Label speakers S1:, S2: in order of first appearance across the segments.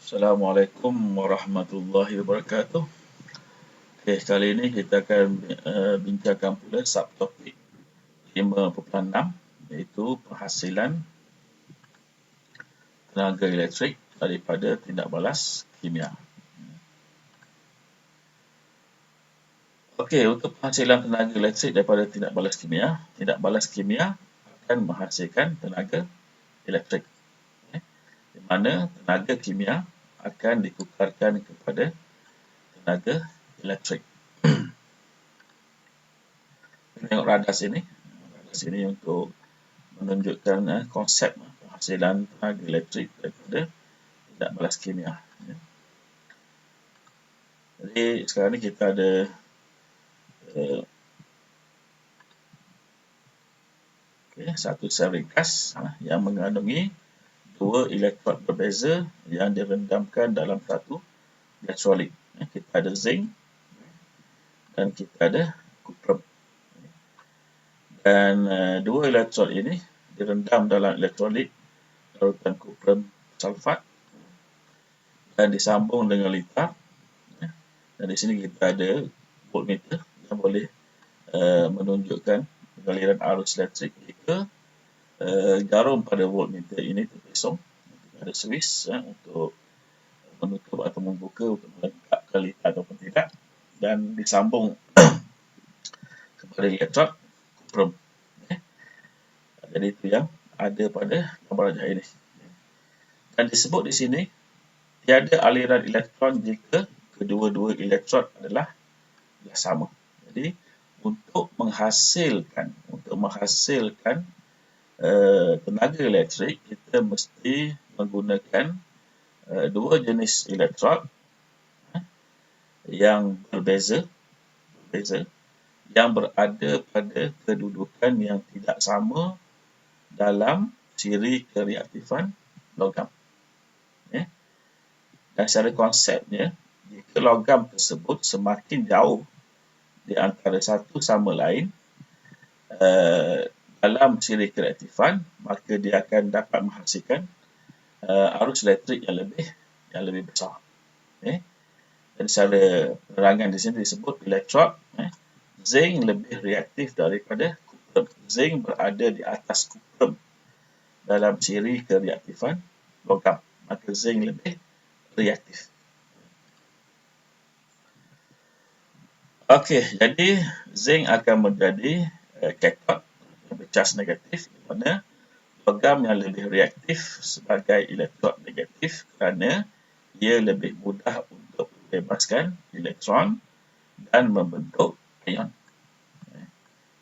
S1: Assalamualaikum warahmatullahi wabarakatuh. Okey, kali ini kita akan bincangkan pula subtopik 5.6 iaitu penghasilan tenaga elektrik daripada tindak balas kimia. Okey, untuk penghasilan tenaga elektrik daripada tindak balas kimia akan menghasilkan tenaga elektrik. Di mana tenaga kimia akan ditukarkan kepada tenaga elektrik. Tengok radar sini. Radar sini untuk menunjukkan konsep penghasilan tenaga elektrik daripada tindak balas kimia. Jadi sekarang ni kita ada satu sel ringkas yang mengandungi dua elektrod berbeza yang direndamkan dalam satu elektrolit. Kita ada zinc dan kita ada kuprum. Dan dua elektrod ini direndam dalam elektrolit larutan kuprum sulfat dan disambung dengan litar. Dan di sini kita ada voltmeter yang boleh menunjukkan pengaliran arus elektrik jika jarum pada voltmeter ini terpesong. Ada switch untuk menutup atau membuka untuk melengkapkan litar ataupun tidak, dan disambung kepada elektrod kuprum. Jadi itu yang ada pada gambar rajah ini. Dan disebut di sini tiada aliran elektron jika kedua-dua elektrod adalah sama. Jadi untuk menghasilkan tenaga elektrik, kita mesti menggunakan dua jenis elektrod yang berbeza yang berada pada kedudukan yang tidak sama dalam ciri kereaktifan logam. Dan secara konsepnya, jika logam tersebut semakin jauh di antara satu sama lain dalam ciri kereaktifan, maka dia akan dapat menghasilkan arus elektrik yang lebih besar. Dan secara penerangan di sini disebut elektrod zinc lebih reaktif daripada kuprum. Zinc berada di atas kuprum dalam ciri kereaktifan logam, maka zinc lebih reaktif. Okey, jadi zinc akan menjadi katod bercas negatif, di mana logam yang lebih reaktif sebagai elektrod negatif kerana ia lebih mudah untuk membebaskan elektron dan membentuk ion.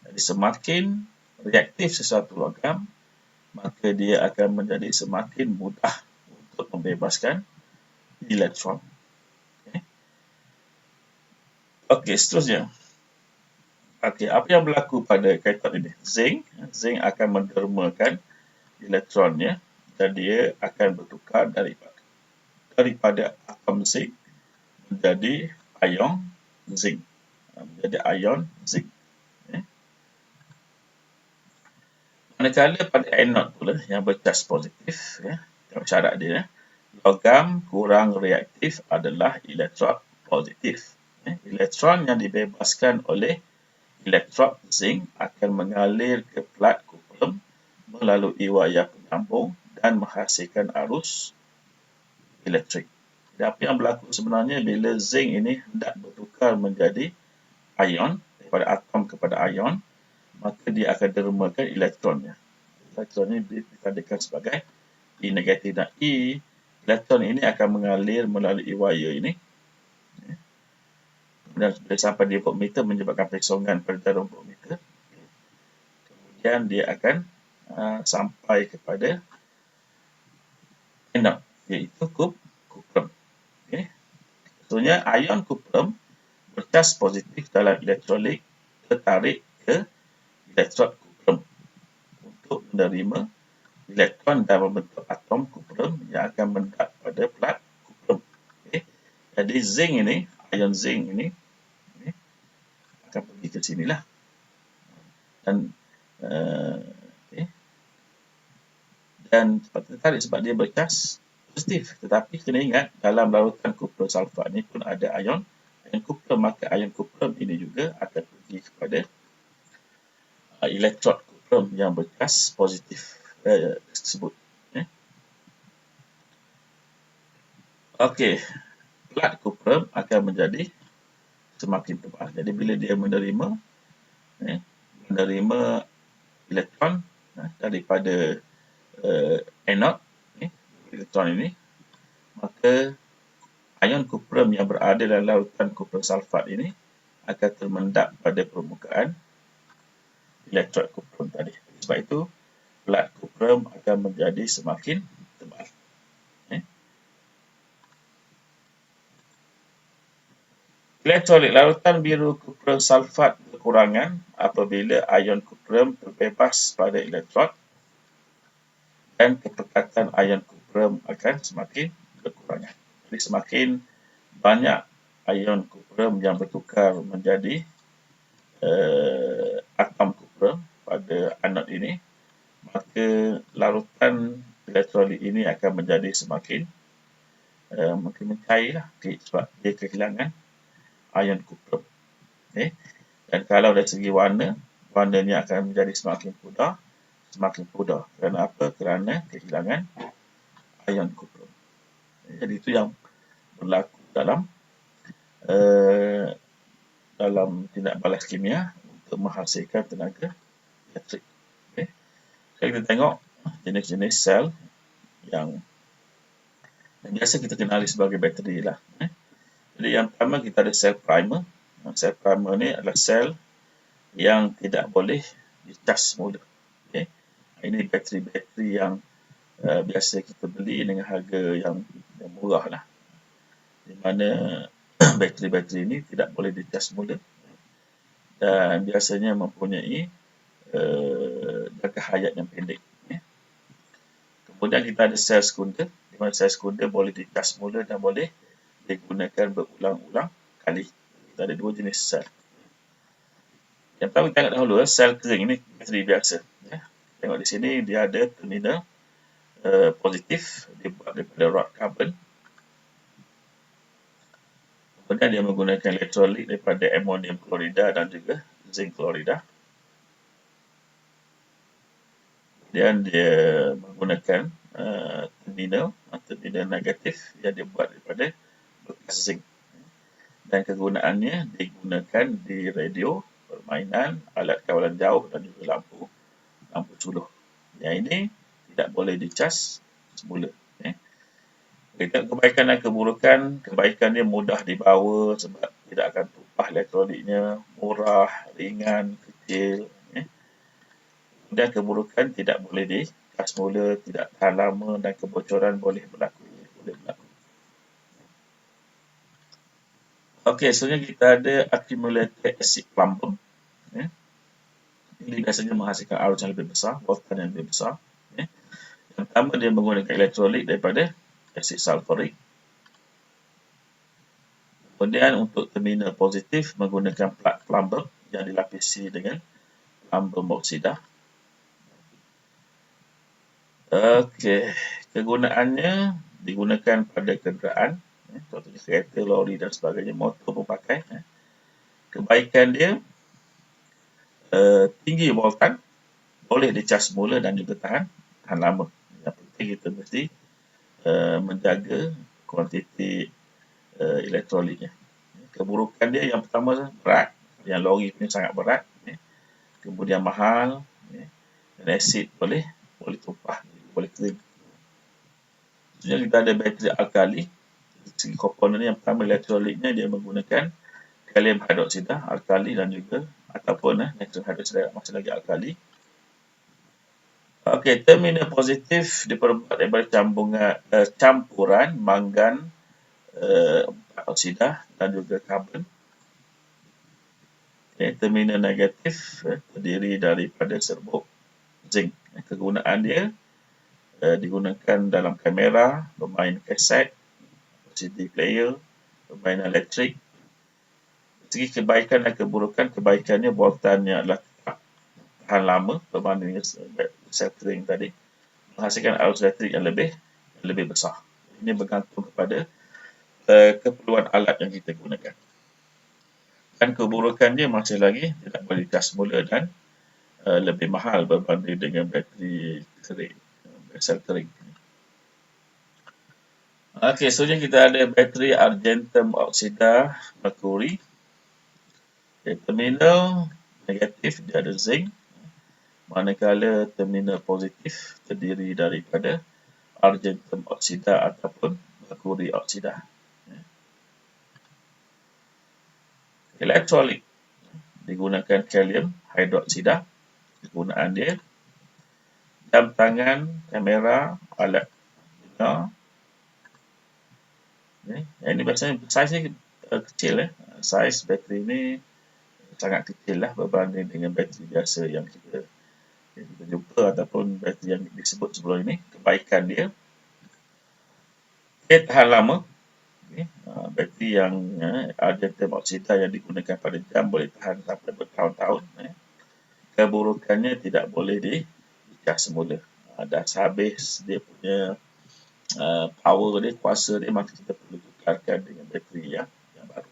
S1: Jadi semakin reaktif sesuatu logam, maka dia akan menjadi semakin mudah untuk membebaskan elektron. Okey, seterusnya. Okey, apa yang berlaku pada katod ini? Zinc akan mendermakan elektronnya dan dia akan bertukar daripada atom zinc menjadi ion zinc. Manakala pada anode pula yang bercas positif, syarat dia, logam kurang reaktif adalah elektrod positif. Elektron yang dibebaskan oleh elektrod zinc akan mengalir ke plat kuprum melalui wayar penyambung dan menghasilkan arus elektrik. Jadi apa yang berlaku sebenarnya bila zinc ini hendak bertukar menjadi ion, daripada atom kepada ion, maka dia akan dermakan elektronnya. Elektron ini ditandaikan sebagai E negatif, dan elektron ini akan mengalir melalui wayar ini. Dan bila sampai di voltmeter menyebabkan pesongan pada jarum voltmeter. Kemudian dia akan sampai kepada anode, iaitu kuprum. Contohnya ion kuprum bercas positif dalam elektrolit tertarik ke elektrod kuprum untuk menerima elektron dan membentuk atom kuprum yang akan melekat pada plat kuprum. Jadi zinc ini, ion zinc ini akan pergi ke sinilah. Dan tertarik sebab dia bercas positif. Tetapi kena ingat, dalam larutan kuprum sulfat ni pun ada ion kuprum, maka ion kuprum ini juga akan pergi kepada elektrod kuprum yang berkas positif tersebut. Okey, plat kuprum akan menjadi semakin tebal. Jadi bila dia menerima elektron daripada anode elektron ini, maka ion kuprum yang berada dalam larutan kuprum sulfat ini akan termendap pada permukaan elektrod kuprum tadi. Sebab itu plat kuprum akan menjadi semakin tebal. Elektrolit larutan biru kuprum sulfat kekurangan apabila ion kuprum terbebas pada elektrod dan kepekatan ion kuprum akan semakin berkurangan. Jadi semakin banyak ion kuprum yang bertukar menjadi atom kuprum pada anod ini, maka larutan elektrolit ini akan menjadi semakin mungkin mencairlah, sebab dia kehilangan ion kuprum. Dan kalau dari segi warnanya akan menjadi semakin pudar. Kerana apa? Kerana kehilangan ion kuprum. Jadi itu yang berlaku dalam tindak balas kimia untuk menghasilkan tenaga elektrik. Sekarang kita tengok jenis-jenis sel yang biasa kita kenali sebagai bateri lah. Jadi yang pertama kita ada sel primer. Sel primer ni adalah sel yang tidak boleh dicas semula. Ini bateri-bateri yang biasa kita beli dengan harga yang murah lah. Di mana bateri-bateri ini tidak boleh dicas semula dan biasanya mempunyai jangka hayat yang pendek. Kemudian kita ada sel sekunder, di mana sel sekunder boleh dicas semula dan boleh digunakan berulang-ulang kali. Kita ada dua jenis sel. Yang pertama kita tengok dahulu sel kering ini bateri biasa. Tengok di sini dia ada terminal positif, dibuat daripada rod karbon. Kemudian dia menggunakan elektrolit daripada amonium klorida dan juga zinc klorida. Dan dia menggunakan terminal negatif yang dibuat daripada bekas zinc. Dan kegunaannya digunakan di radio, permainan, alat kawalan jauh dan juga lampu culuh. Yang ini tidak boleh dicas semula. Kita kebaikan dan keburukan, kebaikan dia mudah dibawa sebab tidak akan tumpah elektrolitnya, murah, ringan, kecil. Dan keburukan tidak boleh dicas semula, tidak tahan lama dan kebocoran boleh berlaku. Okey, selanjutnya kita ada accumulated acid plumber. Ini biasanya menghasilkan arus yang lebih besar, voltan yang lebih besar. Yang pertama dia menggunakan elektrolit daripada asid sulfurik. Kemudian untuk terminal positif menggunakan plat plumber yang dilapisi dengan plumber boksida. Okey, kegunaannya digunakan pada kenderaan, contohnya kereta, lori dan sebagainya, motor pun pakai. Kebaikan dia tinggi voltan, boleh dicas semula dan juga tahan lama. Yang penting kita mesti menjaga kuantiti elektrolitnya. Keburukan dia yang pertama berat, yang lori punya sangat berat, kemudian mahal, dan asid boleh tumpah, boleh kering. Selanjutnya kita ada bateri alkali. Segi komponen yang pertama elektrolitnya dia menggunakan kalium hidroksida alkali dan juga ataupun natrium hidroksida masih lagi alkali. Okey, terminal positif diperbuat daripada campuran mangan oksida dan juga karbon. Terminal negatif terdiri daripada serbuk zinc. Kegunaan dia digunakan dalam kamera, bermain kaset, CD player, permainan elektrik. Segi kebaikan dan keburukan, kebaikannya voltannya adalah tahan lama berbanding sel kering tadi, menghasilkan arus elektrik yang lebih besar. Ini bergantung kepada keperluan alat yang kita gunakan. Dan keburukannya masih lagi tidak boleh dicas semula dan lebih mahal berbanding dengan bateri kering, sel kering. Okey, seterusnya kita ada bateri argentum oxida merkuri. Terminal negatif dia ada zinc, manakala terminal positif terdiri daripada argentum oxida ataupun merkuri oxida. Elektrolit digunakan kalium hidroksida. Kegunaan dia jam tangan, kamera, alat bina. Ini biasanya saiznya kecil. Saiz bateri ini sangat kecil lah berbanding dengan bateri biasa yang kita jumpa ataupun bateri yang disebut sebelum ini. Kebaikan dia tahan lama. Bateri yang argentum oxida yang digunakan pada jam boleh tahan sampai bertahun-tahun. Keburukannya tidak boleh dicas semula. Dah habis dia punya power dia, kuasa dia, maka kita perlu tukarkan dengan bateri yang baru.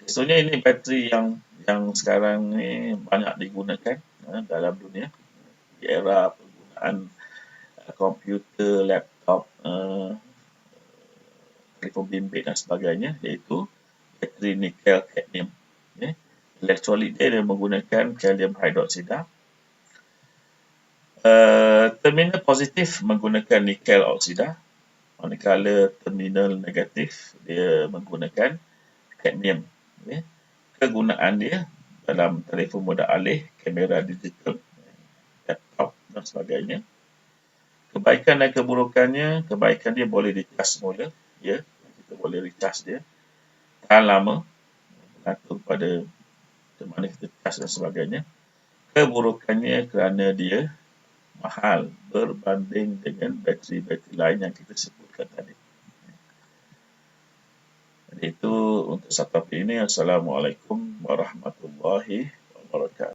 S1: Sebenarnya ini bateri yang sekarang ni banyak digunakan dalam dunia di era penggunaan komputer, laptop, telefon bimbit dan sebagainya, iaitu bateri nikel kadmium. Elektrolit dia menggunakan kalium hidroksida. Terminal positif menggunakan nikel oksida, manakala terminal negatif dia menggunakan kadmium. Kegunaan dia dalam telefon moden alih, kamera digital, laptop dan sebagainya. Kebaikan dan keburukannya, kebaikan dia boleh dicas semula, kita boleh recharge dia, tahan lama, bergantung pada mana kita cas dan sebagainya. Keburukannya kerana dia mahal berbanding dengan bateri-bateri lain yang kita sebutkan tadi. Jadi itu untuk satu topik ini. Assalamualaikum warahmatullahi wabarakatuh.